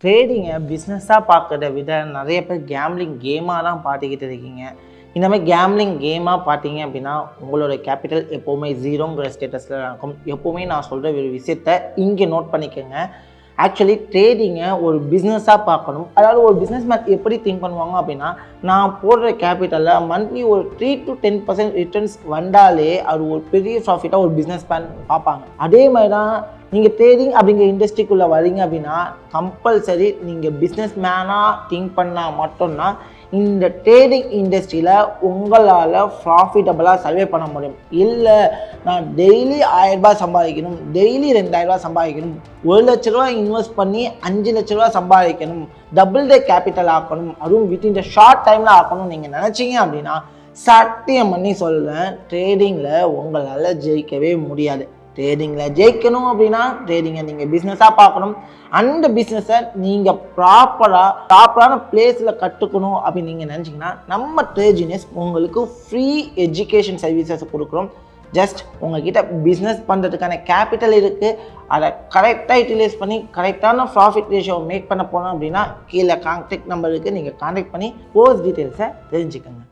ட்ரேடிங்கை பிஸ்னஸாக பார்க்கறத விட நிறைய பேர் கேம்லிங் கேமாக தான் பார்த்துக்கிட்டு இருக்கீங்க. இந்த மாதிரி கேம்லிங் கேமாக பார்த்தீங்க அப்படின்னா உங்களோட கேபிட்டல் எப்போவுமே ஜீரோங்கிற ஸ்டேட்டஸில் இருக்கும். எப்போவுமே நான் சொல்கிற ஒரு விஷயத்த இங்கே நோட் பண்ணிக்கோங்க. ஆக்சுவலி ட்ரேடிங்கை ஒரு பிஸ்னஸாக பார்க்கணும். அதாவது ஒரு பிஸ்னஸ் மேன் எப்படி திங்க் பண்ணுவாங்க அப்படின்னா, நான் போடுற கேபிட்டலில் மந்த்லி ஒரு 3 to 10% ரிட்டர்ன்ஸ் வந்தாலே அது ஒரு பெரிய ப்ராஃபிட்டாக ஒரு பிஸ்னஸ் மேன் பார்ப்பாங்க. அதே மாதிரி தான் நீங்கள் ட்ரேடிங் அப்படிங்கிற இண்டஸ்ட்ரிக்குள்ளே வரீங்க அப்படின்னா கம்பல்சரி நீங்கள் பிஸ்னஸ் மேனாக திங்க் பண்ணால் மட்டும்தான் இந்த ட்ரேடிங் இண்டஸ்ட்ரியில் உங்களால் ப்ராஃபிட்டபுளாக சர்வே பண்ண முடியும். இல்லை நான் டெய்லி 1000 ரூபாய் சம்பாதிக்கணும், டெய்லி 2000 ரூபாய் சம்பாதிக்கணும், 1 லட்ச ரூபா இன்வெஸ்ட் பண்ணி 5 லட்ச ரூபா சம்பாதிக்கணும், டபுள் டே கேபிட்டல் ஆக்கணும், அதுவும் வித்தின் த ஷார்ட் டைமில் ஆக்கணும் நீங்கள் நினச்சிங்க அப்படின்னா சத்தியம் பண்ணி சொல்கிறேன், ட்ரேடிங்கில் உங்களால் ஜெயிக்கவே முடியாது. ட்ரேடிங்கில் ஜெயிக்கணும் அப்படின்னா ட்ரேடிங்கை நீங்கள் பிஸ்னஸாக பார்க்கணும். அந்த பிஸ்னஸை நீங்கள் ப்ராப்பரான பிளேஸில் கற்றுக்கணும் அப்படின்னு நீங்கள் நினச்சிங்கன்னா நம்ம ட்ரேஜினஸ் உங்களுக்கு ஃப்ரீ எஜுகேஷன் சர்வீசஸ் கொடுக்குறோம். ஜஸ்ட் உங்ககிட்ட பிஸ்னஸ் பண்ணுறதுக்கான கேபிட்டல் இருக்குது, அதை கரெக்டாக யூட்டிலைஸ் பண்ணி கரெக்டான ப்ராஃபிட் ரேஷியோ மேக் பண்ண போனோம் அப்படின்னா கீழே கான்டாக்ட் நம்பருக்கு நீங்கள் கான்டாக்ட் பண்ணி கோர்ஸ் டீட்டெயில்ஸை தெரிஞ்சுக்கோங்க.